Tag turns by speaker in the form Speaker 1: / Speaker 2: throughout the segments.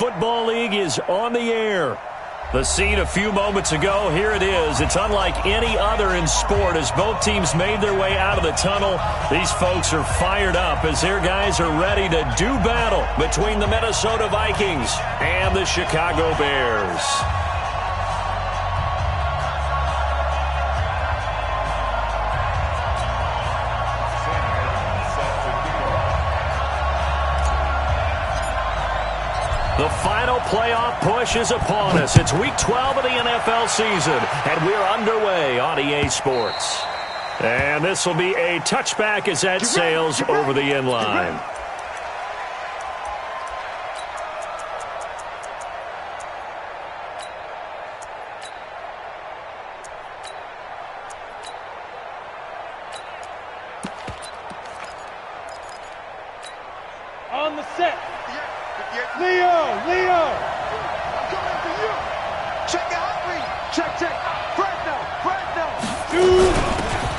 Speaker 1: Football League is on the air. The scene a few moments ago, here it is. It's unlike any other in sport as both teams made their way out of the tunnel. These folks are fired up as their guys are ready to do battle between the Minnesota Vikings and the Chicago Bears. The final playoff push is upon us. It's Week 12 of the NFL season, and we're underway on EA Sports. And this will be a touchback as that sails over the end line.
Speaker 2: On the set. Leo! I'm coming for you! Check the heartbeat! Check! Fresno!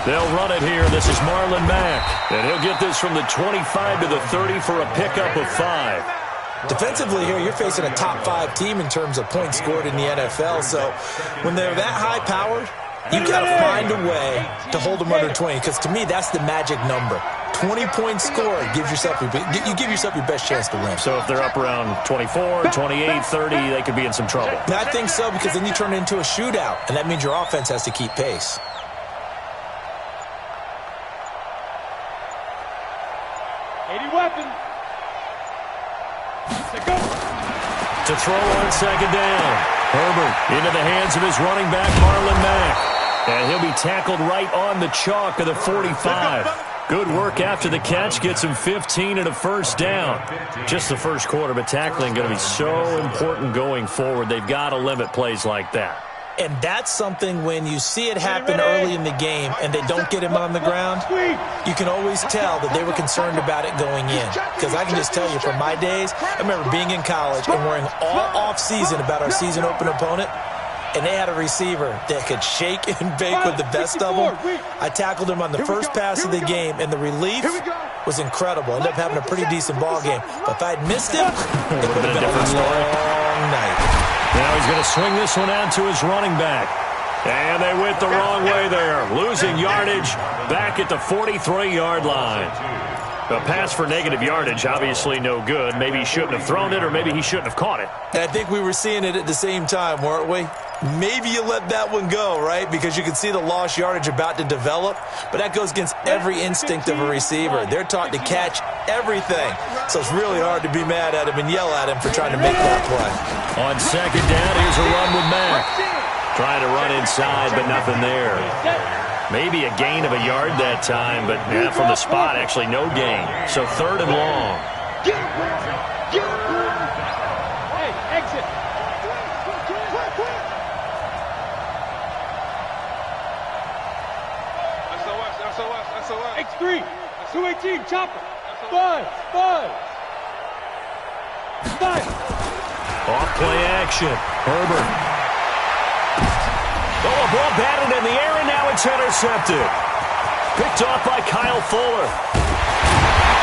Speaker 1: They'll run it here. This is Marlon Mack. And he'll get this from the 25 to the 30 for a pickup of 5.
Speaker 3: Defensively here, you're facing a top 5 team in terms of points scored in the NFL. So when they're that high-powered, you've got to find a way to hold them under 20. Because to me, that's the magic number. 20 points scored gives yourself you give yourself your best chance to win.
Speaker 1: So if they're up around 24, 28, 30, they could be in some trouble.
Speaker 3: I think so, because then you turn it into a shootout, and that means your offense has to keep pace.
Speaker 2: Weapon.
Speaker 1: To throw on second down. Herbert into the hands of his running back, Marlon Mack. And he'll be tackled right on the chalk of the 45. Good work after the catch. Gets him 15 and a first down. Just the first quarter, but tackling going to be so important going forward. They've got to limit plays like that.
Speaker 3: And that's something when you see it happen early in the game and they don't get him on the ground, you can always tell that they were concerned about it going in. Because I can just tell you from my days, I remember being in college and worrying all off-season about our season open opponent, and they had a receiver that could shake and bake with the best of them. I tackled him on the first pass of the game, and the relief was incredible. Ended up having a pretty decent ball game. But if I had missed him, it would have been a long night.
Speaker 1: Now he's going to swing this one out to his running back. And they went the wrong way there. Losing yardage back at the 43-yard line. A pass for negative yardage, obviously no good. Maybe he shouldn't have thrown it, or maybe he shouldn't have caught it.
Speaker 3: I think we were seeing it at the same time, weren't we? Maybe you let that one go, right? Because you can see the lost yardage about to develop. But that goes against every instinct of a receiver. They're taught to catch everything. So it's really hard to be mad at him and yell at him for trying to make that play.
Speaker 1: On second down, here's a run with Mack. Trying to run inside, but nothing there. Maybe a gain of a yard that time, but from the spot, actually no gain. So third and long.
Speaker 2: Hey, exit. SOS. X3. 218, chopper. Five.
Speaker 1: Off play action. Herbert. Oh, a ball batted in the air, and now it's intercepted. Picked off by Kyle Fuller.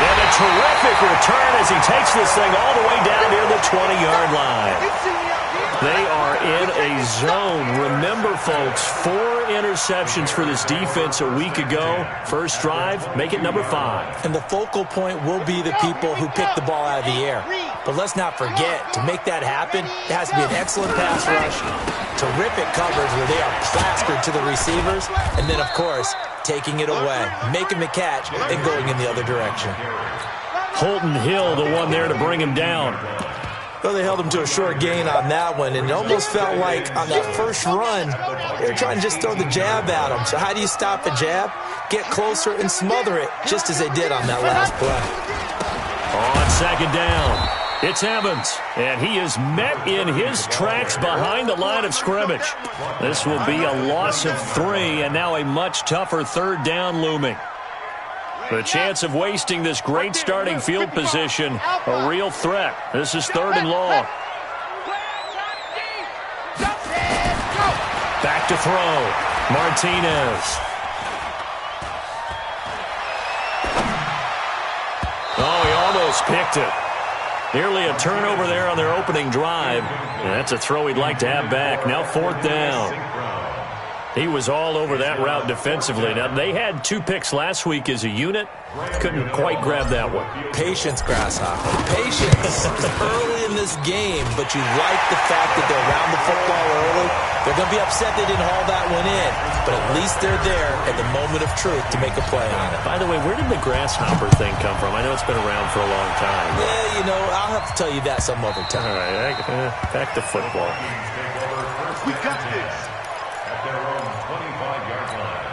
Speaker 1: And a terrific return as he takes this thing all the way down near the 20-yard line. They are in a zone. Remember, folks, 4 interceptions for this defense a week ago. First drive, make it number 5.
Speaker 3: And the focal point will be the people who pick the ball out of the air. But let's not forget, to make that happen, it has to be an excellent pass rush, terrific coverage where they are plastered to the receivers, and then, of course, taking it away, making the catch, and going in the other direction.
Speaker 1: Holton Hill, the one there to bring him down.
Speaker 3: Well, they held him to a short gain on that one, and it almost felt like on that first run, they were trying to just throw the jab at him. So how do you stop a jab? Get closer and smother it, just as they did on that last play.
Speaker 1: On second down, it's Evans, and he is met in his tracks behind the line of scrimmage. This will be a loss of 3, and now a much tougher third down looming. The chance of wasting this great starting field position, a real threat. This is third and long. Back to throw. Martinez. Oh, he almost picked it. Nearly a turnover there on their opening drive. And that's a throw he'd like to have back. Now 4th down. He was all over that route defensively. Now, they had 2 picks last week as a unit. Couldn't quite grab that one.
Speaker 3: Patience, Grasshopper. Patience. Early in this game, but you like the fact that they're around the football early. They're going to be upset they didn't haul that one in, but at least they're there at the moment of truth to make a play on it.
Speaker 1: By the way, where did the grasshopper thing come from? I know it's been around for a long time.
Speaker 3: Yeah, you know, I'll have to tell you that some other time.
Speaker 1: All right, back to football.
Speaker 2: We got this.
Speaker 4: At their own 25-yard line.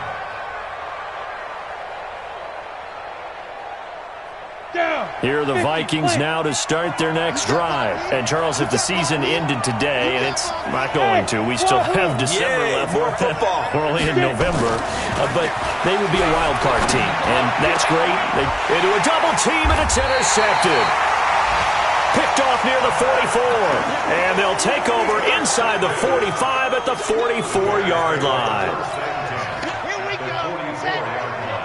Speaker 1: Here are the Vikings now to start their next drive. And, Charles, if the season ended today, and it's not going to, we still have December left.
Speaker 3: More football.
Speaker 1: We're only in November. But they would be a wild card team, and that's great. They do a double team, and it's intercepted. Picked off near the 44. And they'll take over inside the 45 at the 44-yard line.
Speaker 2: Here we go.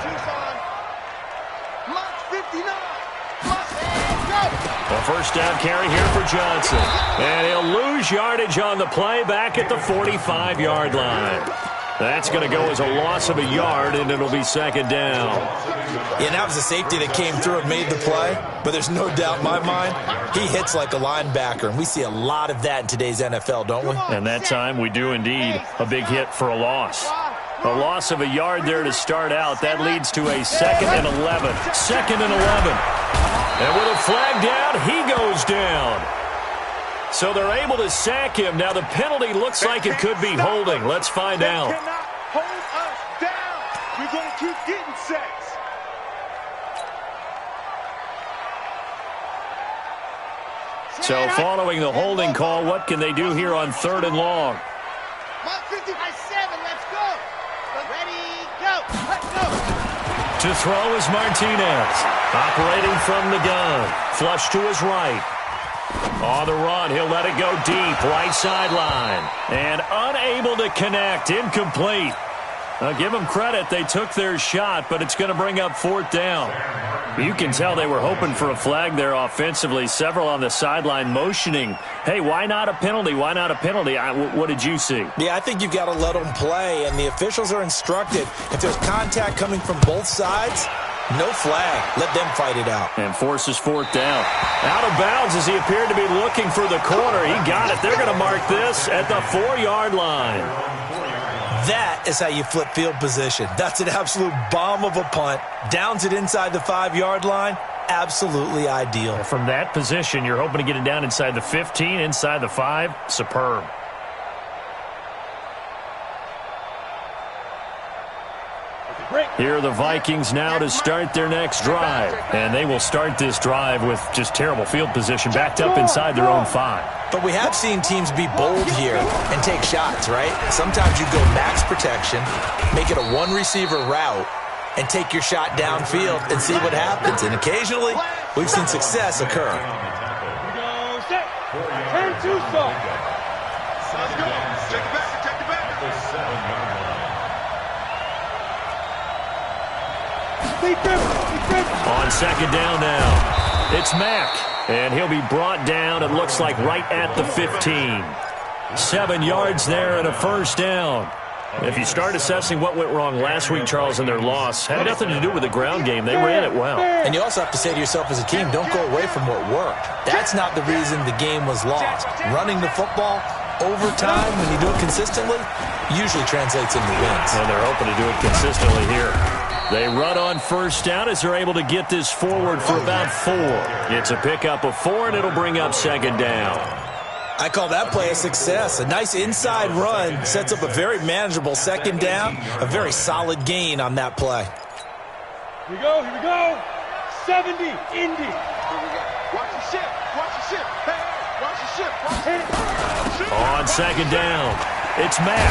Speaker 2: Tucson. Mark 59.
Speaker 1: A first down carry here for Johnson. And he'll lose yardage on the play back at the 45-yard line. That's going to go as a loss of a yard, and it'll be 2nd down.
Speaker 3: Yeah, that was a safety that came through and made the play, but there's no doubt in my mind he hits like a linebacker, and we see a lot of that in today's NFL, don't we?
Speaker 1: And that time we do indeed. A big hit for a loss. A loss of a yard there to start out. That leads to a 2nd and 11. 2nd and 11. And with a flag down, he goes down. So they're able to sack him. Now the penalty looks like it could be holding. Let's find out.
Speaker 2: They cannot hold us down. We're going to keep getting sacks.
Speaker 1: So following the holding call, what can they do here on 3rd and long?
Speaker 2: Mark 50 by 7. Let's go. Ready, go. Let's go.
Speaker 1: To throw is Martinez. Operating from the gun. Flush to his right. On the run, he'll let it go deep. Right sideline. And unable to connect. Incomplete. Now, give them credit. They took their shot, but it's going to bring up 4th down. You can tell they were hoping for a flag there offensively. Several on the sideline motioning. Hey, why not a penalty? Why not a penalty? What did you see?
Speaker 3: Yeah, I think you've got to let them play, and the officials are instructed. If there's contact coming from both sides, no flag. Let them fight it out.
Speaker 1: And forces 4th down. Out of bounds as he appeared to be looking for the corner. He got it. They're going to mark this at the 4-yard line.
Speaker 3: That is how you flip field position. That's an absolute bomb of a punt. Downs it inside the 5-yard line. Absolutely ideal.
Speaker 1: From that position, you're hoping to get it down inside the 15, inside the 5. Superb. Here are the Vikings now to start their next drive. And they will start this drive with just terrible field position, backed up inside their own 5.
Speaker 3: But we have seen teams be bold here and take shots, right? Sometimes you go max protection, make it a one-receiver route, and take your shot downfield and see what happens. And occasionally, we've seen success occur.
Speaker 2: Turn Tucson. Let's go. Check it back. Check it back.
Speaker 4: The 7-yard line.
Speaker 1: On 2nd down now, it's Mack. And he'll be brought down, it looks like, right at the 15. 7 yards there and a first down. If you start assessing what went wrong last week, Charles, in their loss, had nothing to do with the ground game. They ran it well.
Speaker 3: And you also have to say to yourself as a team, don't go away from what worked. That's not the reason the game was lost. Running the football over time, when you do it consistently, usually translates into wins.
Speaker 1: And they're hoping to do it consistently here. They run on first down as they're able to get this forward for about 4. It's a pickup of 4, and it'll bring up 2nd down.
Speaker 3: I call that play a success. A nice inside run sets up a very manageable 2nd down. A very solid gain on that play.
Speaker 2: Here we go. Here we go. 70, Indy. Watch the ship. Watch the ship. Hey, watch the ship. Watch the ship.
Speaker 1: On 2nd down, it's Mack.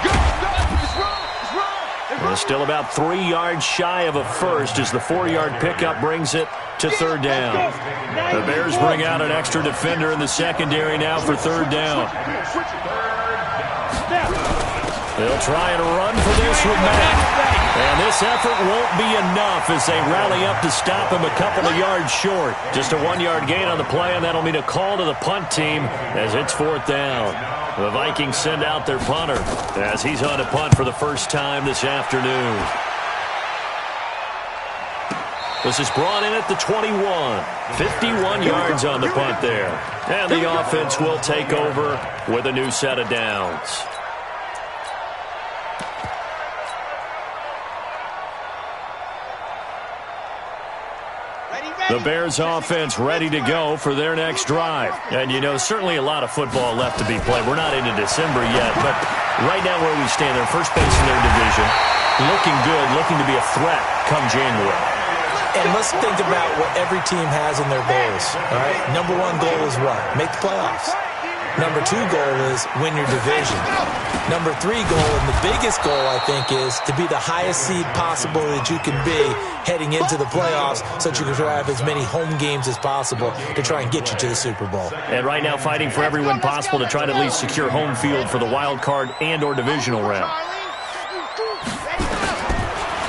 Speaker 2: Go, go. It's wrong. It's wrong.
Speaker 1: Well, still about 3 yards shy of a first as the 4-yard pickup brings it to 3rd down. The Bears bring out an extra defender in the secondary now for 3rd down. They'll try and run for this with Mack. And this effort won't be enough as they rally up to stop him a couple of yards short. Just a 1-yard gain on the play, and that'll mean a call to the punt team as it's 4th down. The Vikings send out their punter as he's on to punt for the first time this afternoon. This is brought in at the 21. 51 yards on the punt there. And the offense will take over with a new set of downs. The Bears offense ready to go for their next drive. And, you know, certainly a lot of football left to be played. We're not into December yet, but right now where we stand, they're first place in their division. Looking good, looking to be a threat come January.
Speaker 3: And let's think about what every team has in their goals, all right? Number 1 goal is what? Make the playoffs. Number 2 goal is win your division. Number 3 goal, and the biggest goal, I think, is to be the highest seed possible that you can be heading into the playoffs so that you can have as many home games as possible to try and get you to the Super Bowl.
Speaker 1: And right now fighting for every win possible to try to at least secure home field for the wild card and or divisional round.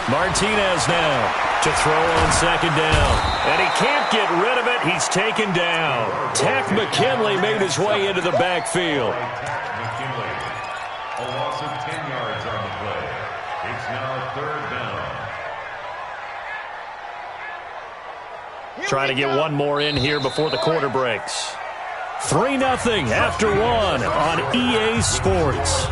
Speaker 1: Martinez now to throw on 2nd down. And he can't get rid of it. He's taken down. Tack McKinley made his way into the backfield.
Speaker 4: McKinley, a loss of 10 yards on the play. It's now 3rd down.
Speaker 1: Trying to get one more in here before the quarter breaks. 3-0 after 1 on EA Sports.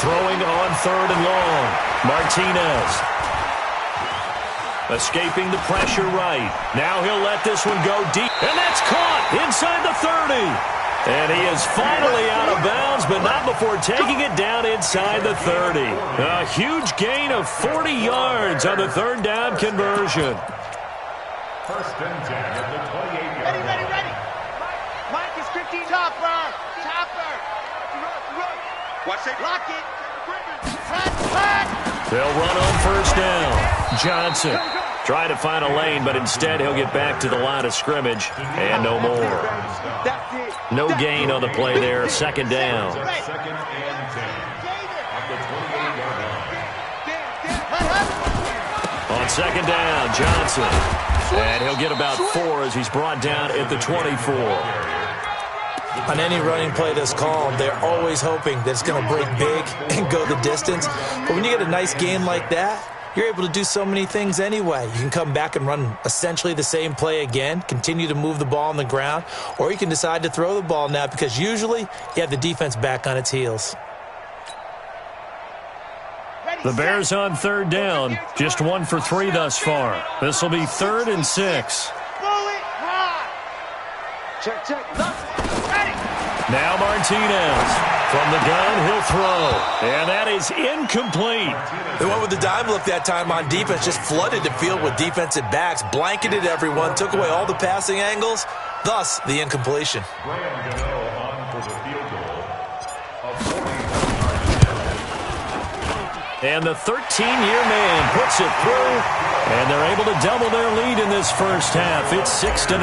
Speaker 1: Throwing on 3rd and long. Martinez. Escaping the pressure right. Now he'll let this one go deep. And that's caught inside the 30. And he is finally out of bounds, but not before taking it down inside the 30. A huge gain of 40 yards on the 3rd down conversion.
Speaker 4: 1st and 10 at the 28-yard line.
Speaker 2: Ready. Mike is 15. Topper. Watch it. Lock it.
Speaker 1: They'll run on 1st down. Johnson trying to find a lane, but instead he'll get back to the line of scrimmage and no more. No gain on the play there. 2nd down.
Speaker 4: 2nd and 10 at the 28-yard line.
Speaker 1: On 2nd down, Johnson. And he'll get about 4 as he's brought down at the 24.
Speaker 3: On any running play that's called, they're always hoping that it's going to break big and go the distance. But when you get a nice gain like that, you're able to do so many things anyway. You can come back and run essentially the same play again, continue to move the ball on the ground, or you can decide to throw the ball now because usually you have the defense back on its heels.
Speaker 1: The Bears on 3rd down, just 1 for 3 thus far. This will be 3rd and 6.
Speaker 2: Check.
Speaker 1: Now Martinez. From the gun, he'll throw. And that is incomplete.
Speaker 3: They went with the dime look that time on defense, just flooded the field with defensive backs, blanketed everyone, took away all the passing angles, thus the incompletion.
Speaker 4: Graham Gano on for the field goal of 41 yards.
Speaker 1: And the 13-year man puts it through, and they're able to double their lead in this first half. It's 6-0.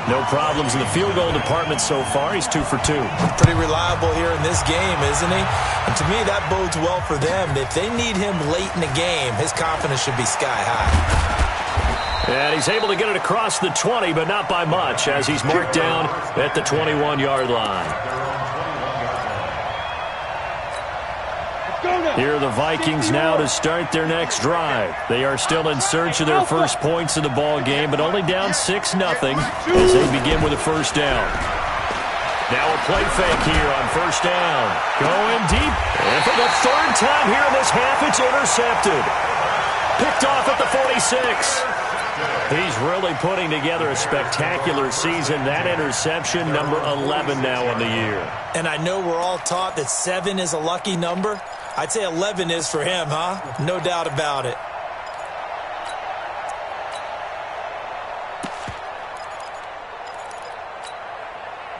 Speaker 1: No problems in the field goal department so far. He's 2 for 2.
Speaker 3: Pretty reliable here in this game, isn't he? And to me, that bodes well for them. If they need him late in the game, his confidence should be sky high.
Speaker 1: And he's able to get it across the 20, but not by much, as he's marked down at the 21-yard line. Here are the Vikings now to start their next drive. They are still in search of their first points in the ball game, but only down 6-0 as they begin with a 1st down. Now a play fake here on 1st down. Going deep. And for the 3rd time here in this half, it's intercepted. Picked off at the 46. He's really putting together a spectacular season. That interception, number 11 now on the year.
Speaker 3: And I know we're all taught that 7 is a lucky number. I'd say 11 is for him, huh? No doubt about it.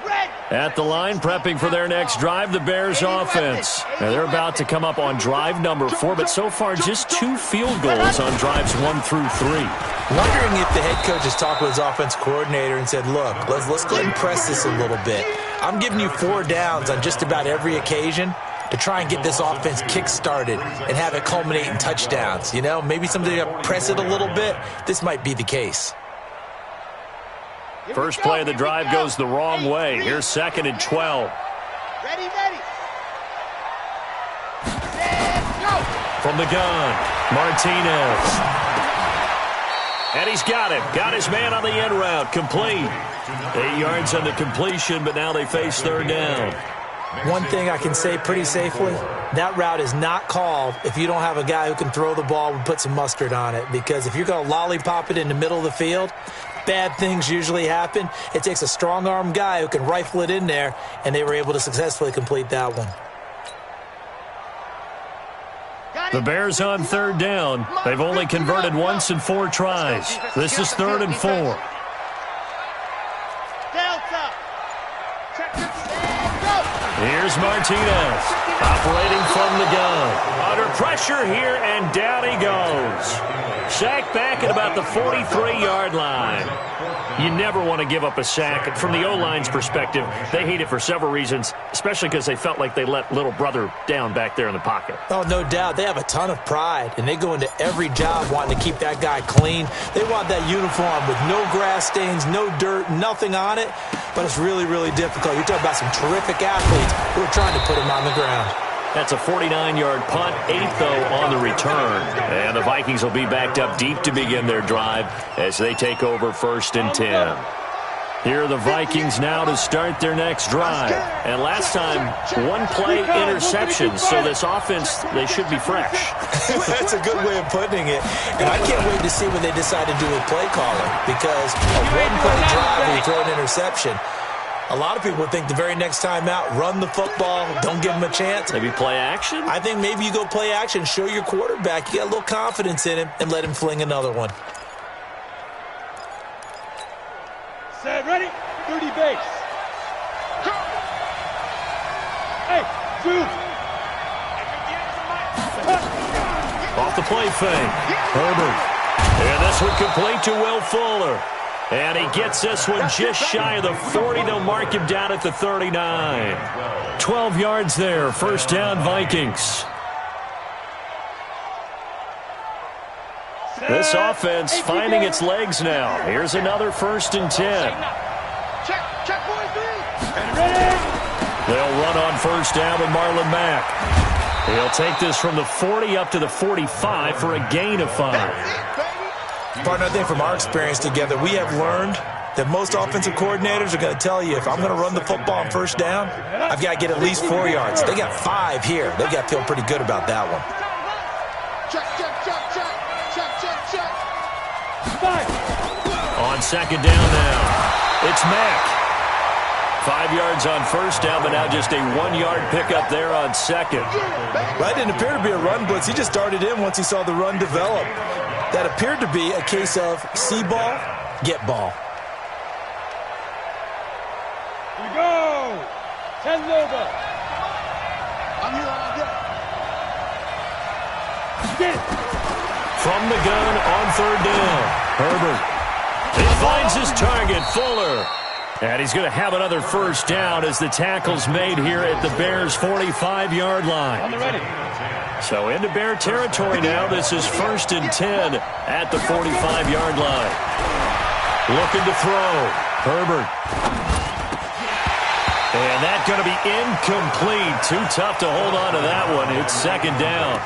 Speaker 2: Red.
Speaker 1: At the line, prepping for their next drive, the Bears offense. Now, they're about to come up on drive number 4, but so far just 2 field goals on drives 1 through 3.
Speaker 3: Wondering if the head coach has talked with his offense coordinator and said, look, let's go ahead and press this a little bit. I'm giving you 4 downs on just about every occasion to try and get this offense kick-started and have it culminate in touchdowns. You know, maybe somebody to press it a little bit. This might be the case.
Speaker 1: First play of the drive goes the wrong way. Here's 2nd and 12.
Speaker 2: Ready.
Speaker 1: From the gun, Martinez. And he's got him. Got his man on the end route. Complete. 8 yards on the completion, but now they face 3rd down.
Speaker 3: One thing I can say pretty safely, that route is not called if you don't have a guy who can throw the ball and put some mustard on it. Because if you're going to lollipop it in the middle of the field, bad things usually happen. It takes a strong-arm guy who can rifle it in there, and they were able to successfully complete that one.
Speaker 1: The Bears on 3rd down. They've only converted once in 4 tries. This is 3rd and 4. Here's Martinez, operating from the gun. Under pressure here, and down he goes. Sack back at about the 43-yard line. You never want to give up a sack. From the O-line's perspective, they hate it for several reasons, especially because they felt like they let little brother down back there in the pocket.
Speaker 3: Oh, no doubt. They have a ton of pride, and they go into every job wanting to keep that guy clean. They want that uniform with no grass stains, no dirt, nothing on it, but it's really, really difficult. You're talking about some terrific athletes who are trying to put him on the ground.
Speaker 1: That's a 49-yard punt, 8th, though, on the return. And the Vikings will be backed up deep to begin their drive as they take over 1st and 10. Here are the Vikings now to start their next drive. And last time, 1-play interception, so this offense, they should be fresh.
Speaker 3: That's a good way of putting it. And I can't wait to see what they decide to do with play calling, because a 1-play drive where you throw an interception, a lot of people think the very next time out, run the football, don't give him a chance.
Speaker 1: Maybe play action?
Speaker 3: I think maybe you go play action, show your quarterback you got a little confidence in him, and let him fling another one.
Speaker 2: Set, ready, 30 base. Go! Hey, two.
Speaker 1: Off the play fake. Herbert. And this one complete to Will Fuller. And he gets this one just shy of the 40. They'll mark him down at the 39. 12 yards there. 1st down, Vikings. This offense finding its legs now. Here's another 1st and 10.
Speaker 2: Check, boys, 3. And ready.
Speaker 1: They'll run on 1st down with Marlon Mack. He'll take this from the 40 up to the 45 for a gain of 5.
Speaker 3: Partner, I think from our experience together, we have learned that most offensive coordinators are going to tell you, if I'm going to run the football on 1st down, I've got to get at least 4 yards. They got 5 here. They've got to feel pretty good about that one.
Speaker 2: Check. 5.
Speaker 1: On 2nd down now, it's Mack. 5 yards on 1st down, but now just a 1-yard pickup there on 2nd.
Speaker 3: That didn't appear to be a run blitz. He just darted in once he saw the run develop. That appeared to be a case of see ball, get ball.
Speaker 2: Here we go. 10 Nova. I'm here all day. Get it.
Speaker 1: From the gun on 3rd down, Herbert. He finds his target, Fuller. And he's going to have another 1st down as the tackle's made here at the Bears' 45-yard line.
Speaker 2: On the ready.
Speaker 1: So into Bear territory now. This is 1st and 10 at the 45-yard line. Looking to throw. Herbert. And that's going to be incomplete. Too tough to hold on to that one. It's 2nd down.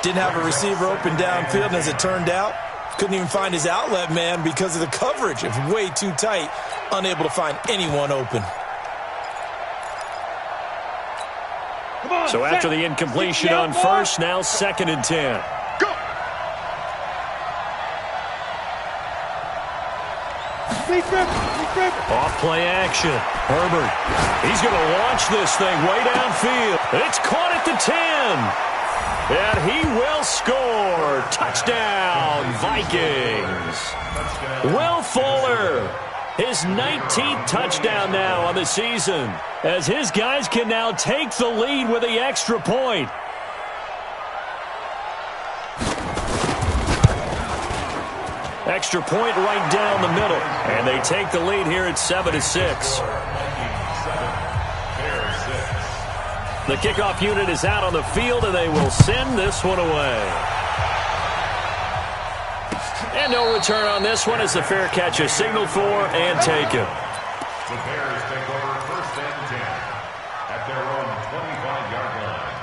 Speaker 3: Didn't have a receiver open downfield, and as it turned out, couldn't even find his outlet man because of the coverage. It's way too tight. Unable to find anyone open.
Speaker 1: So after the incompletion on 1st, now 2nd and 10.
Speaker 2: Go!
Speaker 1: Off play action. Herbert. He's going to launch this thing way downfield. It's caught at the 10. And he will score. Touchdown, Vikings. Will Fuller. His 19th touchdown now on the season, as his guys can now take the lead with the extra point. Extra point right down the middle, and they take the lead here at 7-6. The kickoff unit is out on the field, and they will send this one away. And no return on this one as the fair catch is signaled for and taken.
Speaker 4: The Bears take over first and 10 at their own 25-yard line.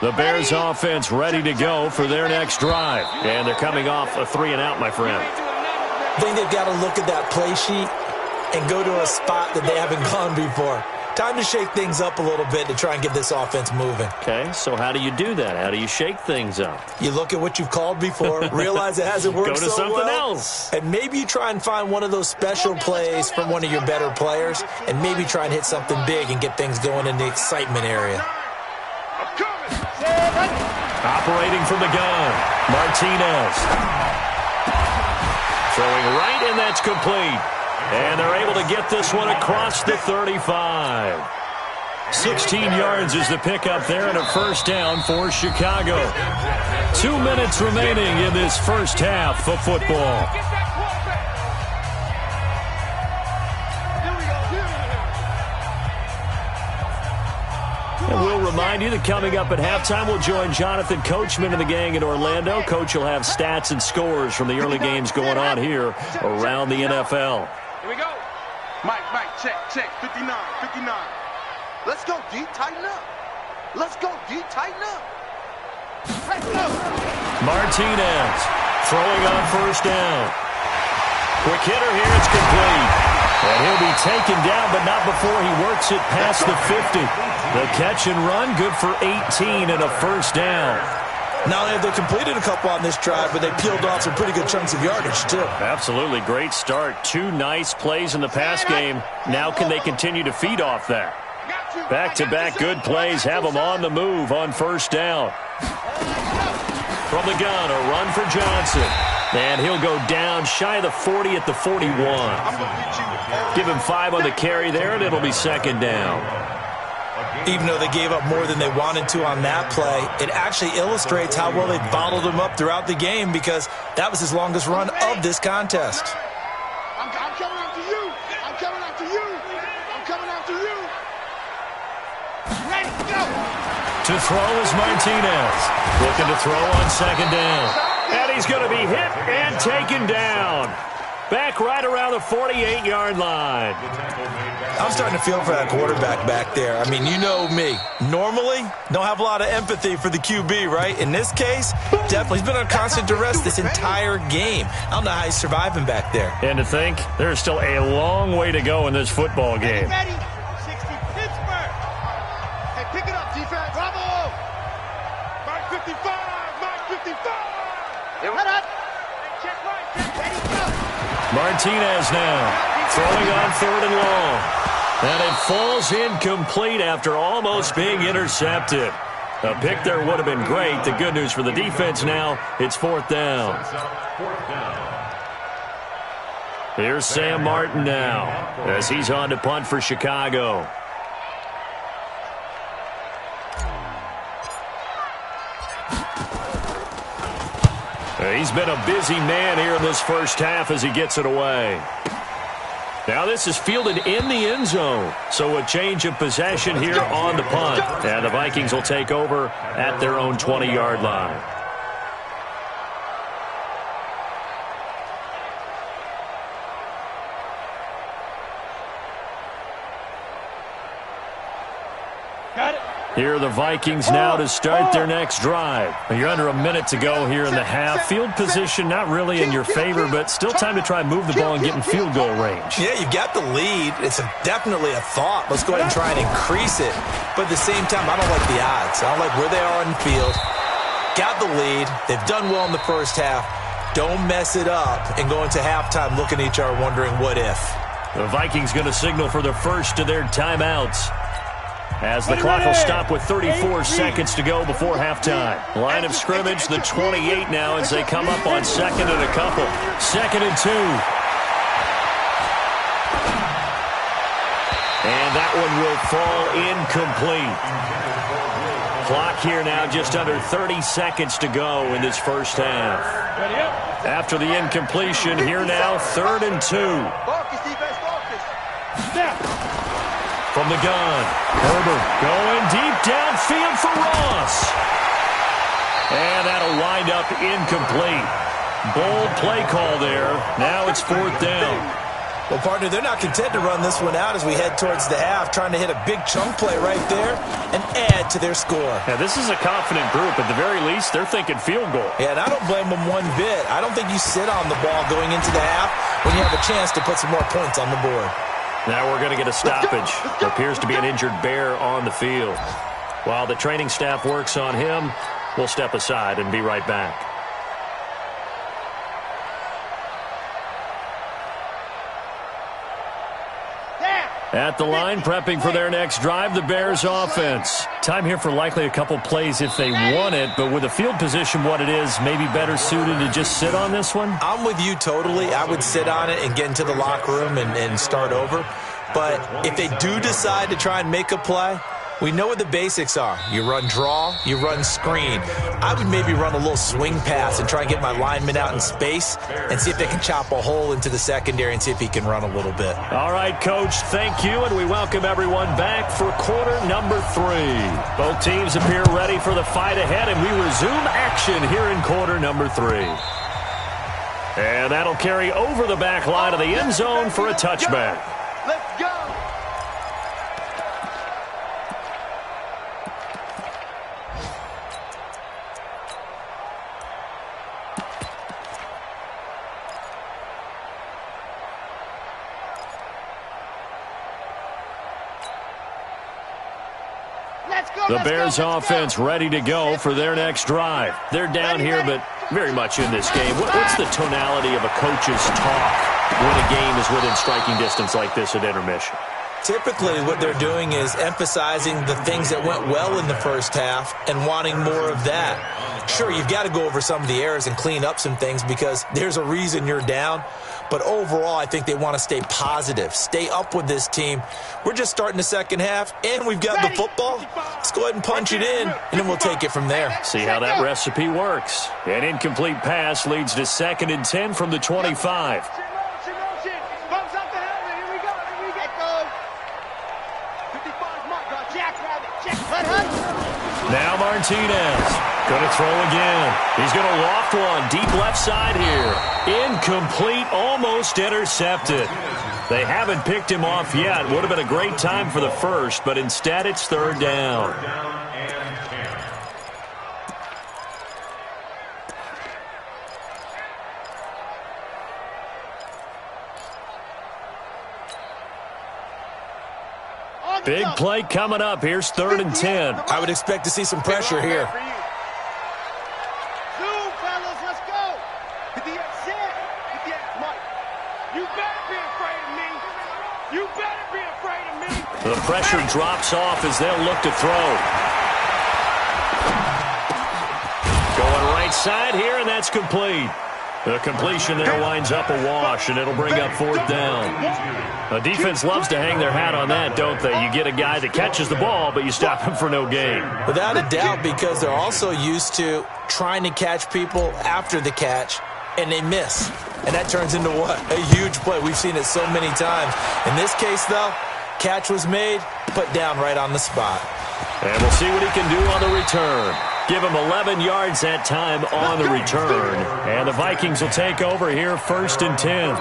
Speaker 1: The Bears offense ready to go for their next drive. And they're coming off a 3-and-out, my friend.
Speaker 3: I think they've got to look at that play sheet and go to a spot that they haven't gone before. Time to shake things up a little bit to try and get this offense moving.
Speaker 1: Okay, so how do you do that? How do you shake things up?
Speaker 3: You look at what you've called before, realize it hasn't worked
Speaker 1: Go to
Speaker 3: so
Speaker 1: something
Speaker 3: well,
Speaker 1: else.
Speaker 3: and maybe you try and find one of those special plays from one of your better players, and maybe try and hit something big and get things going in the excitement area.
Speaker 1: Operating from the gun, Martinez. Throwing right, and that's complete. And they're able to get this one across the 35. 16 yards is the pickup there, and a first down for Chicago. 2 minutes remaining in this first half of football. And we'll remind you that coming up at halftime, we'll join Jonathan Coachman and the gang in Orlando. Coach will have stats and scores from the early games going on here around the NFL.
Speaker 2: Here we go. Mike, check. 59. Let's go, D. Tighten up. Let's go, D. Tighten up.
Speaker 1: Martinez throwing on first down. Quick hitter here. It's complete. And he'll be taken down, but not before he works it past the 50. The catch and run, good for 18 and a first down.
Speaker 3: Not only have they completed a couple on this drive, but they peeled off some pretty good chunks of yardage, too.
Speaker 1: Absolutely. Great start. 2 nice plays in the pass game. Now can they continue to feed off that? Back-to-back good plays have them on the move on first down. From the gun, a run for Johnson. And he'll go down shy of the 40 at the 41. Give him 5 on the carry there, and it'll be second down.
Speaker 3: Even though they gave up more than they wanted to on that play, it actually illustrates how well they bottled him up throughout the game, because that was his longest run of this contest.
Speaker 2: I'm coming after you. I'm coming after you. I'm coming after you. Ready, go.
Speaker 1: To throw is Martinez. Looking to throw on second down. And he's going to be hit and taken down. Back right around the 48-yard line.
Speaker 3: I'm starting to feel for that quarterback back there. I mean, you know me. Normally, don't have a lot of empathy for the QB, right? In this case, definitely. He's been on constant duress this entire game. I don't know how he's surviving back there.
Speaker 1: And to think, there's still a long way to go in this football game.
Speaker 2: Ready. 60 Pittsburgh. Hey, pick it up, defense. Bravo. Mark 55. Mark 55. Head up. Check right. Ready, go.
Speaker 1: Martinez now throwing on third and long. And it falls incomplete after almost being intercepted. A pick there would have been great. The good news for the defense now, it's fourth down. Here's Sam Martin now as he's on to punt for Chicago. He's been a busy man here in this first half as he gets it away. Now this is fielded in the end zone. So a change of possession here on the punt. And the Vikings will take over at their own 20-yard line.
Speaker 2: Got it.
Speaker 1: Here are the Vikings now to start their next drive. You're under a minute to go here in the half. Field position not really in your favor, but still time to try and move the ball and get in field goal range.
Speaker 3: Yeah, you've got the lead. It's definitely a thought. Let's go ahead and try and increase it. But at the same time, I don't like the odds. I don't like where they are on the field. Got the lead. They've done well in the first half. Don't mess it up and go into halftime looking at each other wondering what if.
Speaker 1: The Vikings going to signal for the first of their timeouts. As the clock will stop with 34 seconds to go before halftime. Line of scrimmage, the 28 now as they come up on second and a couple. 2nd and 2. And that one will fall incomplete. Clock here now just under 30 seconds to go in this first half. After the incompletion, here now 3rd and 2. From the gun, Herbert going deep downfield for Ross. And that'll wind up incomplete. Bold play call there. Now it's 4th down.
Speaker 3: Well, partner, they're not content to run this one out as we head towards the half, trying to hit a big chunk play right there and add to their score.
Speaker 1: Yeah, this is a confident group. At the very least, they're thinking field goal.
Speaker 3: Yeah, and I don't blame them one bit. I don't think you sit on the ball going into the half when you have a chance to put some more points on the board.
Speaker 1: Now we're going to get a stoppage. There appears to be an injured Bear on the field. While the training staff works on him, we'll step aside and be right back. At the line, prepping for their next drive, the Bears offense. Time here for likely a couple plays if they want it, but with the field position what it is, maybe better suited to just sit on this one?
Speaker 3: I'm with you totally. I would sit on it and get into the locker room and start over. But if they do decide to try and make a play, we know what the basics are. You run draw, you run screen. I would maybe run a little swing pass and try and get my lineman out in space and see if they can chop a hole into the secondary and see if he can run a little bit.
Speaker 1: All right, Coach, thank you, and we welcome everyone back for quarter number 3. Both teams appear ready for the fight ahead, and we resume action here in quarter number 3. And that'll carry over the back line of the end zone for a touchback.
Speaker 2: Let's go.
Speaker 1: The Bears offense ready to go for their next drive. They're down here, but very much in this game. What's the tonality of a coach's talk when a game is within striking distance like this at intermission?
Speaker 3: Typically, what they're doing is emphasizing the things that went well in the first half and wanting more of that. Sure, you've got to go over some of the errors and clean up some things because there's a reason you're down. But overall, I think they want to stay positive, stay up with this team. We're just starting the second half, and we've got the football. Let's go ahead and punch it in, and then we'll take it from there.
Speaker 1: See how that recipe works. An incomplete pass leads to 2nd and 10 from the 25. Now Martinez going to throw again. He's going to loft one deep left side here. Incomplete, almost intercepted. They haven't picked him off yet. Would have been a great time for the first, but instead it's 3rd down. Big play coming up. Here's 3rd and 10.
Speaker 3: I would expect to see some pressure here.
Speaker 2: Zoom, fellas, let's go. Get the set. Get the Mike. You better be afraid of me. You better be afraid of me.
Speaker 1: The pressure drops off as they'll look to throw. Going right side here, and that's complete. The completion there winds up a wash, and it'll bring up 4th down. The defense loves to hang their hat on that, don't they? You get a guy that catches the ball, but you stop him for no gain.
Speaker 3: Without a doubt, because they're also used to trying to catch people after the catch, and they miss. And that turns into what? A huge play. We've seen it so many times. In this case, though, catch was made, put down right on the spot.
Speaker 1: And we'll see what he can do on the return. Give him 11 yards that time on the return. And the Vikings will take over here 1st and 10.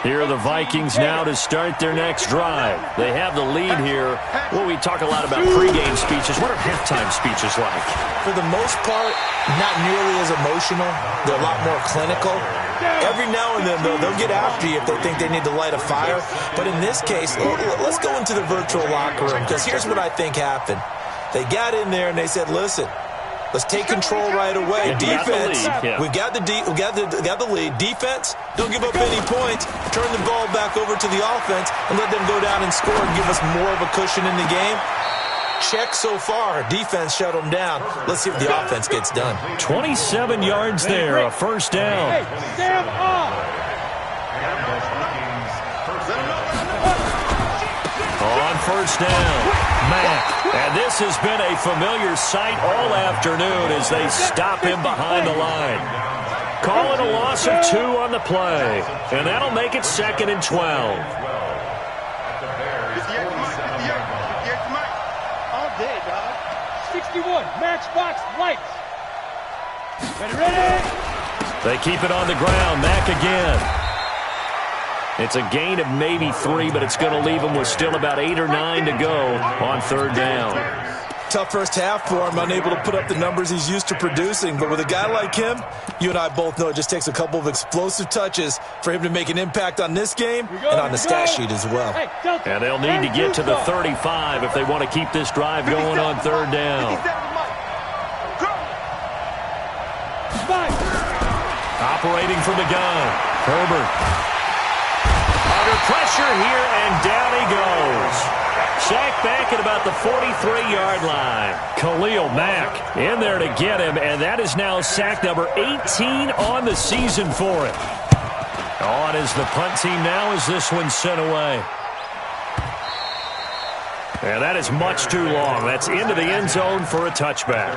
Speaker 1: Here are the Vikings now to start their next drive. They have the lead here. Well, we talk a lot about pregame speeches. What are halftime speeches like?
Speaker 3: For the most part, not nearly as emotional. They're a lot more clinical. Every now and then, though, they'll get after you if they think they need to light a fire. But in this case, let's go into the virtual locker room, because here's what I think happened. They got in there and they said, listen, Let's take control right away. Defense, we got the lead. Defense, don't give up any points. Turn the ball back over to the offense and let them go down and score and give us more of a cushion in the game. Check so far. Defense shut them down. Let's see if the offense gets done.
Speaker 1: 27 yards there, a first down.
Speaker 2: Hey, stand up.
Speaker 1: On first down, Mack. And this has been a familiar sight all afternoon as they stop him behind the line. Calling a loss of 2 on the play. And that'll make it 2nd and 12.
Speaker 2: All day, dog. 61, matchbox lights. Ready?
Speaker 1: They keep it on the ground. Mack again. It's a gain of maybe 3, but it's going to leave him with still about 8 or 9 to go on third down.
Speaker 3: Tough first half for him, unable to put up the numbers he's used to producing. But with a guy like him, you and I both know it just takes a couple of explosive touches for him to make an impact on this game and on the stat sheet as well.
Speaker 1: And they'll need to get to the 35 if they want to keep this drive going on third down. Operating from the gun, Herbert. Under pressure here, and down he goes. Sacked back at about the 43-yard line. Khalil Mack in there to get him, and that is now sack number 18 on the season for him. On is the punt team now as this one's sent away. And that is much too long. That's into the end zone for a touchback.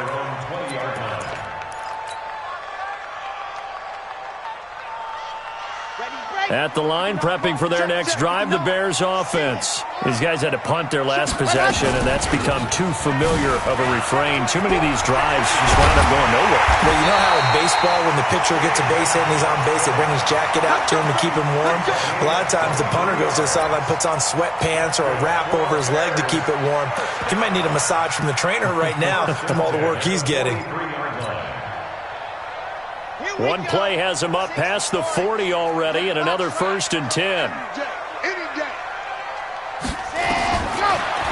Speaker 1: At the line, prepping for their next drive, the Bears offense. These guys had to punt their last possession, and that's become too familiar of a refrain. Too many of these drives just wound up going nowhere.
Speaker 3: Well, you know how in baseball, when the pitcher gets a base hit and he's on base, they bring his jacket out to him to keep him warm? A lot of times the punter goes to the sideline, puts on sweatpants or a wrap over his leg to keep it warm. He might need a massage from the trainer right now from all the work he's getting.
Speaker 1: One play has him up past the 40 already, and another 1st and 10.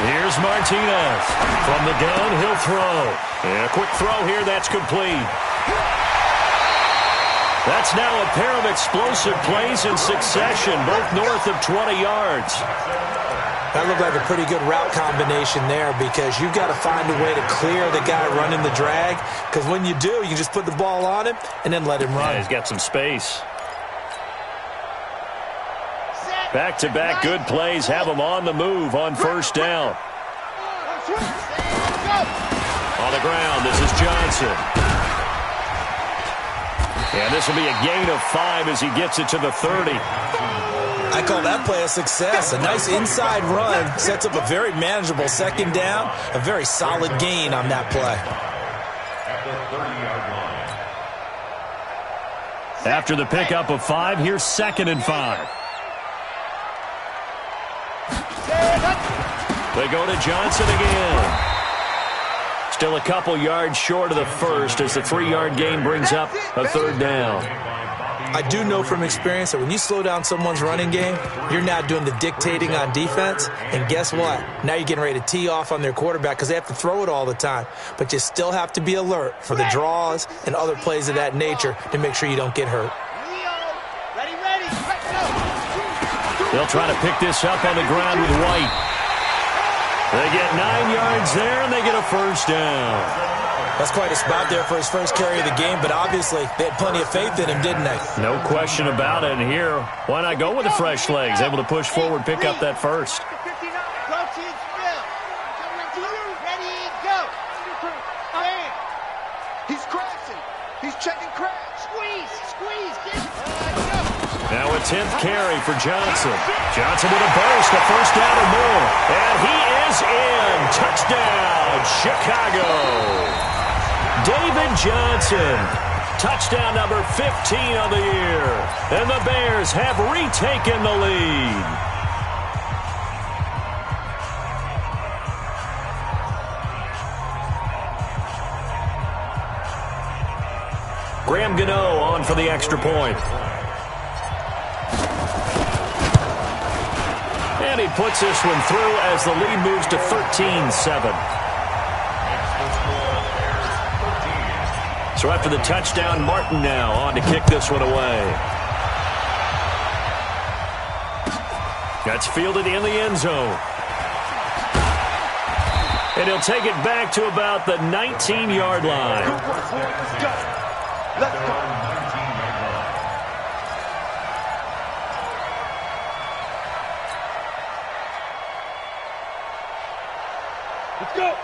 Speaker 1: Here's Martinez. From the gun, he'll throw. And a quick throw here, that's complete. That's now a pair of explosive plays in succession, both north of 20 yards.
Speaker 3: That looked like a pretty good route combination there because you've got to find a way to clear the guy running the drag, because when you do, you just put the ball on him and then let him run.
Speaker 1: Yeah, he's got some space. Back-to-back good plays have him on the move on first down. On the ground, this is Johnson. And this will be a gain of 5 as he gets it to the 30.
Speaker 3: I call that play a success. A nice inside run sets up a very manageable second down. A very solid gain on that play.
Speaker 1: After the pickup of 5, here's 2nd and 5. They go to Johnson again. Still a couple yards short of the first as the 3-yard gain brings up a third down.
Speaker 3: I do know from experience that when you slow down someone's running game, you're now doing the dictating on defense. And guess what? Now you're getting ready to tee off on their quarterback because they have to throw it all the time. But you still have to be alert for the draws and other plays of that nature to make sure you don't get hurt.
Speaker 1: They'll try to pick this up on the ground with White. They get 9 yards there, and they get a first down.
Speaker 3: That's quite a spot there for his first carry of the game, but obviously they had plenty of faith in him, didn't they?
Speaker 1: No question about it. And here, why not go with the fresh legs? Able to push forward, pick up that first.
Speaker 2: He's crashing. He's checking crash. Squeeze.
Speaker 1: Now a 10th carry for Johnson. Johnson with a burst, a first down or more. And he is in. Touchdown, Chicago. David Johnson, touchdown number 15 of the year. And the Bears have retaken the lead. Graham Gano on for the extra point. And he puts this one through as the lead moves to 13-7. So after the touchdown, Martin now on to kick this one away. That's fielded in the end zone. And he'll take it back to about the 19-yard line.
Speaker 2: Let's go.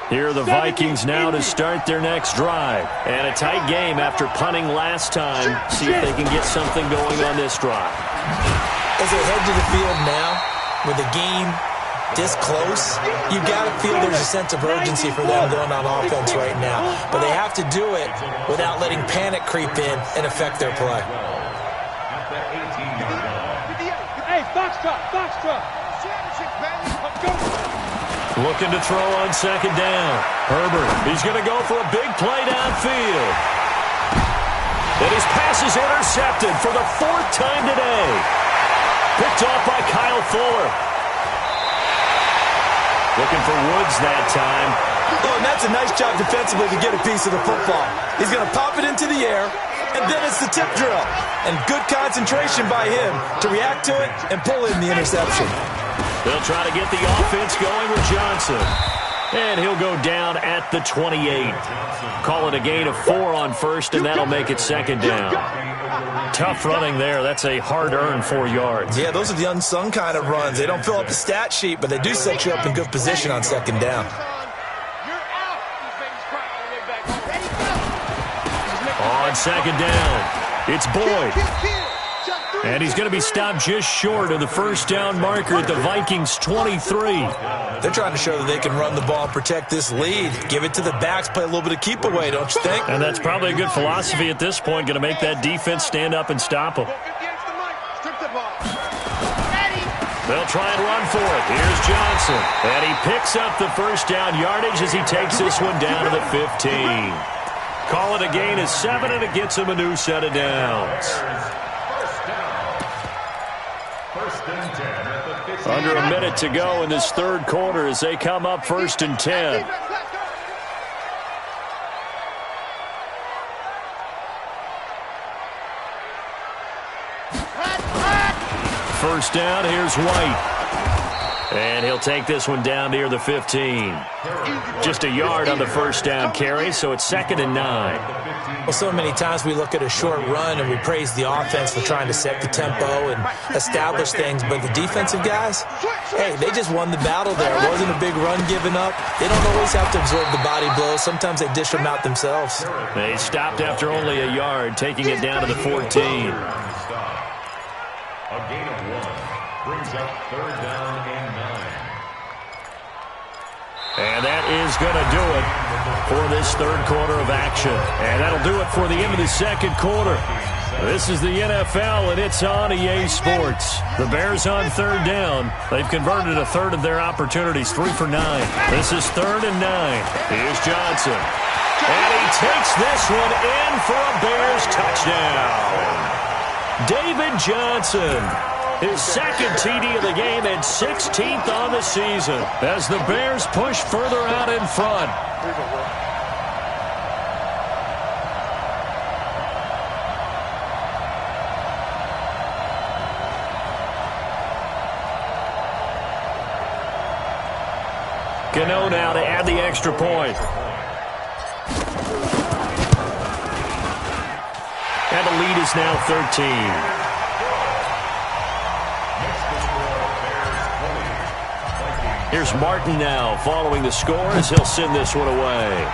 Speaker 1: Here are the Vikings now to start their next drive. And a tight game after punting last time. See if they can get something going on this drive.
Speaker 3: As they head to the field now, with the game this close, you got to feel there's a sense of urgency for them going on offense right now. But they have to do it without letting panic creep in and affect their play.
Speaker 2: Hey, Foxtrot.
Speaker 1: Looking to throw on second down. Herbert, he's going to go for a big play downfield. And his pass is intercepted for the 4th time today. Picked off by Kyle Fuller. Looking for Woods that time.
Speaker 3: Oh, and that's a nice job defensively to get a piece of the football. He's going to pop it into the air, and then it's the tip drill. And good concentration by him to react to it and pull in the interception.
Speaker 1: They'll try to get the offense going with Johnson. And he'll go down at the 28. Call it a gain of 4 on first, and that'll make it second down. Tough running there. That's a hard-earned 4 yards.
Speaker 3: Yeah, those are the unsung kind of runs. They don't fill up the stat sheet, but they do set you up in good position on second down.
Speaker 1: On second down, it's Boyd. And he's going to be stopped just short of the first down marker at the Vikings' 23.
Speaker 3: They're trying to show that they can run the ball and protect this lead. Give it to the backs, play a little bit of keep away, don't you think?
Speaker 1: And that's probably a good philosophy at this point, going to make that defense stand up and stop them. They'll try and run for it. Here's Johnson. And he picks up the first down yardage as he takes this one down to the 15. Call it a gain of 7, and it gets him a new set of downs. Under a minute to go in this third quarter as they come up 1st and 10. First down, here's White. And he'll take this one down near the 15. Just a yard on the first down carry, so it's 2nd and 9.
Speaker 3: Well, so many times we look at a short run and we praise the offense for trying to set the tempo and establish things, but the defensive guys, hey, they just won the battle there. It wasn't a big run given up. They don't always have to absorb the body blows. Sometimes they dish them out themselves.
Speaker 1: They stopped after only a yard, taking it down to the 14.
Speaker 4: A gain of 1 brings up 3rd down and 9.
Speaker 1: And that is going to do it for this third quarter of action. And that'll do it for the end of the second quarter. This is the NFL, and it's on EA Sports. The Bears on 3rd down. They've converted a third of their opportunities, 3 for 9. This is 3rd and 9. Here's Johnson. And he takes this one in for a Bears touchdown. David Johnson, his 2nd TD of the game and 16th on the season as the Bears push further out in front. Gano now to add the extra point. And the lead is now 13. Here's Martin now following the score as he'll send this one away.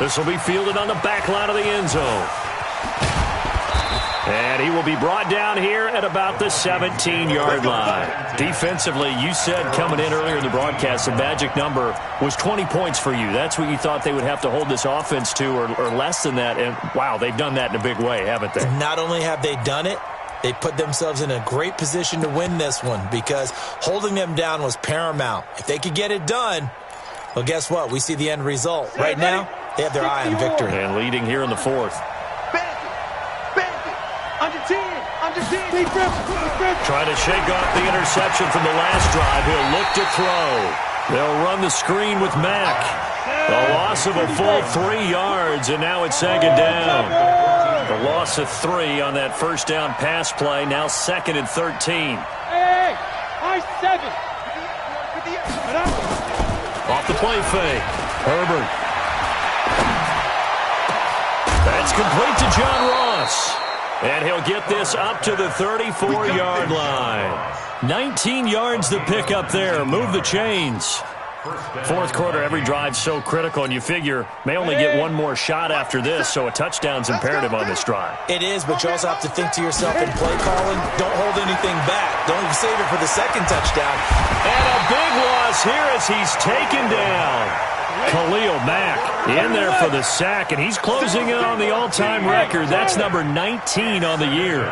Speaker 1: This will be fielded on the back line of the end zone. And he will be brought down here at about the 17-yard line. Defensively, you said coming in earlier in the broadcast, the magic number was 20 points for you. That's what you thought they would have to hold this offense to, or less than that. And, wow, they've done that in a big way, haven't they?
Speaker 3: Not only have they done it, they put themselves in a great position to win this one because holding them down was paramount. If they could get it done, well, guess what? We see the end result. Right now, they have their eye on victory.
Speaker 1: And leading here in the fourth. Trying to shake off the interception from the last drive. He'll look to throw. They'll run the screen with Mack. A loss of a full 3 yards, and now it's second down. The loss of 3 on that first down pass play, now second and 13.
Speaker 2: Hey, I 7.
Speaker 1: Off the play fake. Herbert. That's complete to John Ross. And he'll get this up to the 34-yard line. 19 yards to pick up there. Move the chains. Fourth quarter, every drive's so critical, and you figure may only get one more shot after this, so a touchdown's imperative on this drive.
Speaker 3: It is, but you also have to think to yourself in play calling, don't hold anything back. Don't save it for the second touchdown.
Speaker 1: And a big loss here as he's taken down. Khalil Mack in there for the sack, and he's closing in on the all-time record. That's number 19 on the year.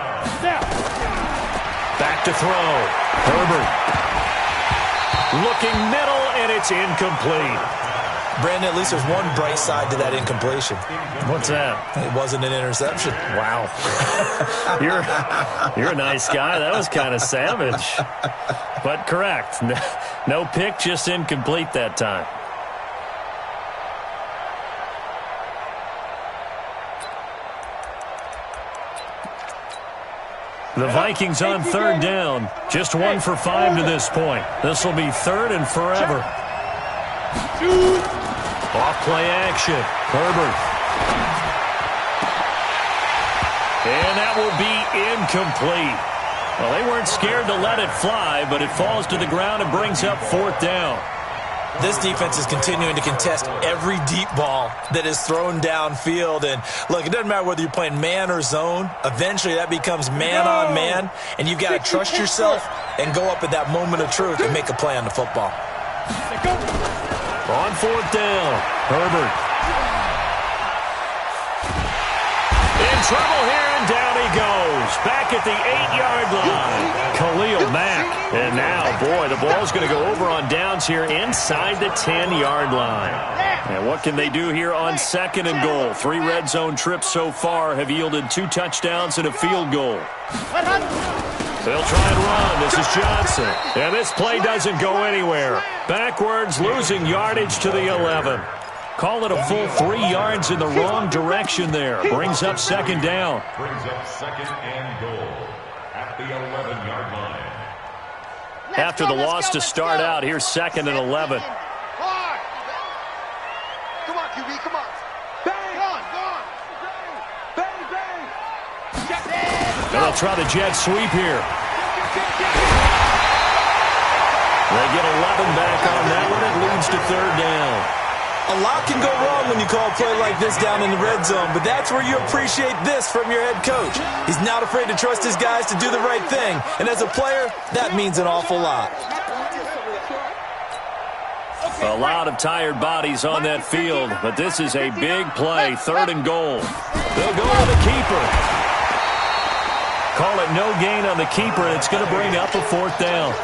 Speaker 1: Back to throw. Herbert. Looking middle, and it's incomplete.
Speaker 3: Brandon, at least there's one bright side to that incompletion.
Speaker 1: What's that?
Speaker 3: It wasn't an interception.
Speaker 1: Wow. You're a nice guy. That was kind of savage. But correct. No pick, just incomplete that time. The Vikings on third down. Just 1 for 5 to this point. This will be third and forever. Off play action. Herbert. And that will be incomplete. Well, they weren't scared to let it fly, but it falls to the ground and brings up fourth down.
Speaker 3: This defense is continuing to contest every deep ball that is thrown downfield. And, look, it doesn't matter whether you're playing man or zone. Eventually, that becomes man on man. And you've got to trust yourself and go up at that moment of truth and make a play on the football.
Speaker 1: On fourth down, Herbert. In trouble here, and down he goes. Back at the 8-yard line. Khalil Mack. And now, boy, the ball's going to go over on downs here inside the 10-yard line. And what can they do here on second and goal? 3 red zone trips so far have yielded 2 touchdowns and a field goal. They'll try and run. This is Johnson. And this play doesn't go anywhere. Backwards, losing yardage to the 11. Call it a full 3 yards in the wrong direction there. Brings up second down.
Speaker 4: Brings up second and goal at the 11-yard line.
Speaker 1: After the loss to start out, here's second and 11.
Speaker 2: Come on, QB, come on. Bang! Go on. Bang, bang!
Speaker 1: And they'll try the jet sweep here. They get 11 back on that one. It leads to third down.
Speaker 3: A lot can go wrong when you call a play like this down in the red zone, but that's where you appreciate this from your head coach. He's not afraid to trust his guys to do the right thing, and as a player, that means an awful lot.
Speaker 1: A lot of tired bodies on that field, but this is a big play, third and goal. They'll go to the keeper. Call it no gain on the keeper, and it's going to bring up a fourth down.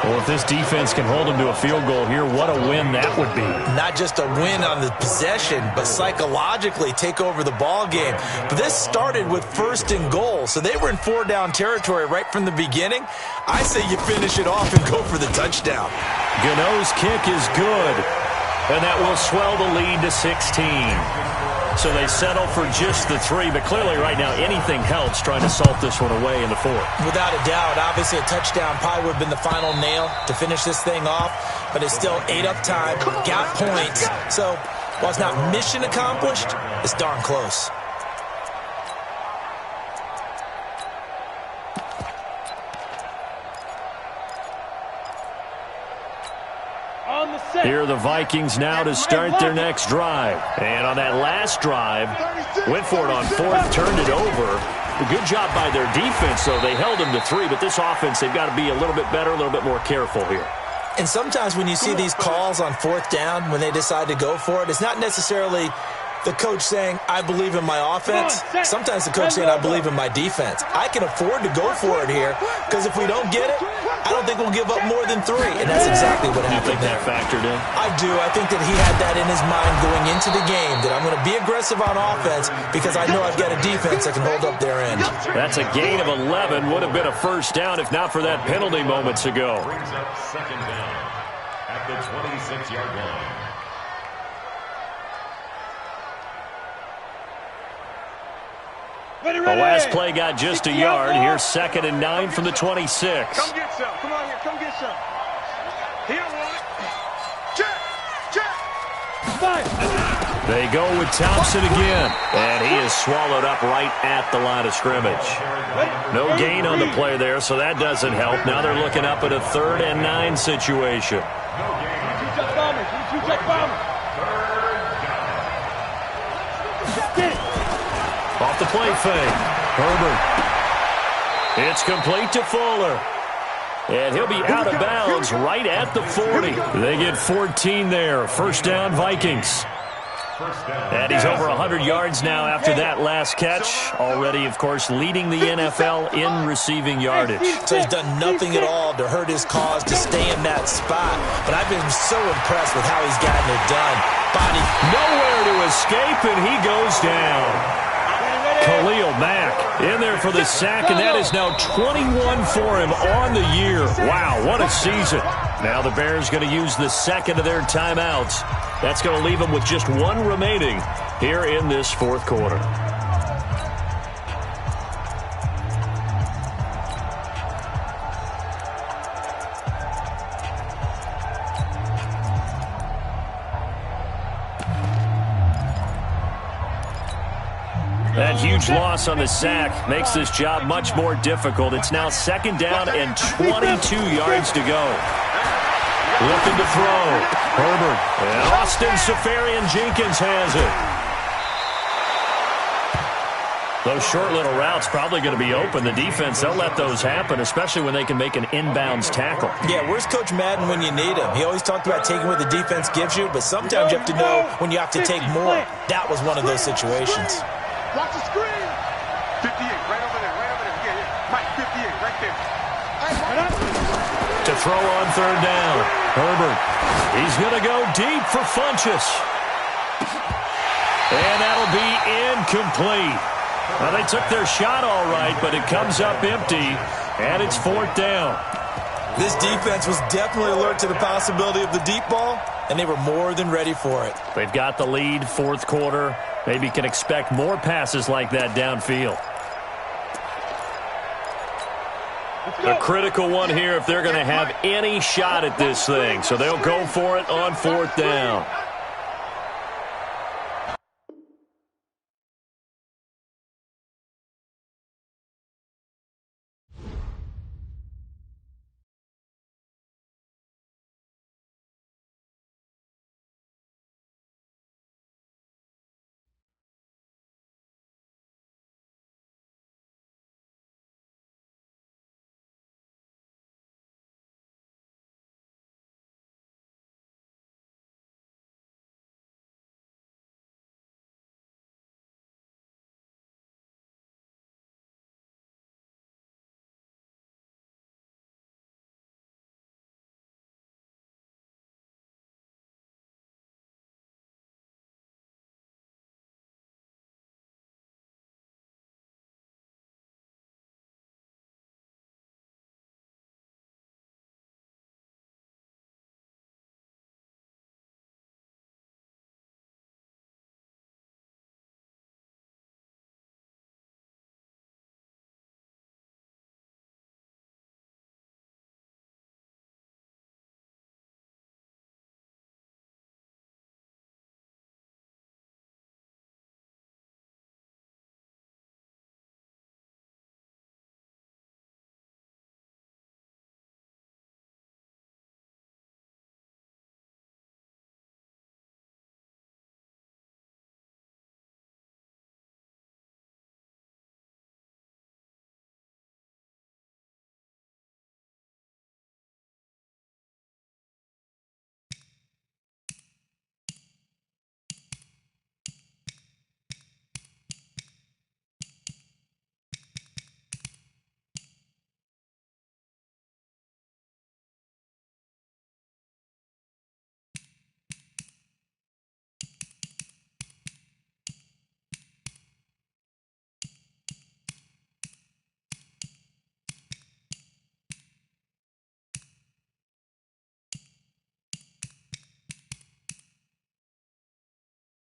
Speaker 1: Well, if this defense can hold them to a field goal here, what a win that would be.
Speaker 3: Not just a win on the possession, but psychologically take over the ball game. But this started with first and goal, so they were in 4-down territory right from the beginning. I say you finish it off and go for the touchdown.
Speaker 1: Gano's kick is good, and that will swell the lead to 16. So they settle for just the 3, but clearly right now anything helps trying to salt this one away in the fourth.
Speaker 3: Without a doubt, obviously a touchdown probably would have been the final nail to finish this thing off, but it's still ate up time, got points. So while it's not mission accomplished, it's darn close.
Speaker 1: Here are the Vikings now to start their next drive. And on that last drive, went for it on fourth, turned it over. A good job by their defense, though. They held them to 3, but this offense, they've got to be a little bit better, a little bit more careful here.
Speaker 3: And sometimes when you see these calls on fourth down, when they decide to go for it, it's not necessarily the coach saying, I believe in my offense. Sometimes the coach saying, I believe in my defense. I can afford to go for it here because if we don't get it, I don't think we'll give up more than 3. And that's exactly what happened there.
Speaker 1: You think that factored in?
Speaker 3: I do. I think that he had that in his mind going into the game, that I'm going to be aggressive on offense because I know I've got a defense that can hold up their end.
Speaker 1: That's a gain of 11. Would have been a first down if not for that penalty moments ago.
Speaker 4: Brings up second down at the 26-yard line.
Speaker 2: Ready,
Speaker 1: The
Speaker 2: ready.
Speaker 1: last play got just a yard. Here's 2nd and 9 from the 26.
Speaker 2: Come get some. Come on here. Come get some. He don't want it. Check. Check. Fine.
Speaker 1: They go with Thompson again. And he is swallowed up right at the line of scrimmage. No gain on the play there, so that doesn't help. Now they're looking up at a 3rd and 9 situation.
Speaker 2: Two-check bombers. Two-check bombers.
Speaker 1: Off the play fake. Herbert. It's complete to Fuller. And he'll be out of bounds right at the 40. They get 14 there. First down, Vikings. And he's over 100 yards now after that last catch. Already, of course, leading the NFL in receiving yardage.
Speaker 3: So he's done nothing at all to hurt his cause to stay in that spot. But I've been so impressed with how he's gotten it done. Body
Speaker 1: Nowhere to escape, and he goes down. Khalil Mack in there for the sack, and that is now 21 for him on the year. Wow, what a season. Now the Bears going to use the second of their timeouts. That's going to leave them with just one remaining here in this 4th quarter. That huge loss on the sack makes this job much more difficult. It's now 2nd down and 22 yards to go. Looking to throw. Herbert. And Austin Seferian-Jenkins has it. Those short little routes probably going to be open. The defense, they'll let those happen, especially when they can make an inbounds tackle.
Speaker 3: Yeah, where's Coach Madden when you need him? He always talked about taking what the defense gives you, but sometimes you have to know when you have to take more. That was one of those situations.
Speaker 2: Watch the screen. 58, right over there, right over there. Yeah. Mike, 58, right there.
Speaker 1: To throw on 3rd down. Herbert. He's going to go deep for Funchess. And that'll be incomplete. Well, they took their shot all right, but it comes up empty, and it's 4th down.
Speaker 3: This defense was definitely alert to the possibility of the deep ball, and they were more than ready for it.
Speaker 1: They've got the lead, 4th quarter. Maybe can expect more passes like that downfield. A critical one here if they're going to have any shot at this thing. So they'll go for it on 4th down.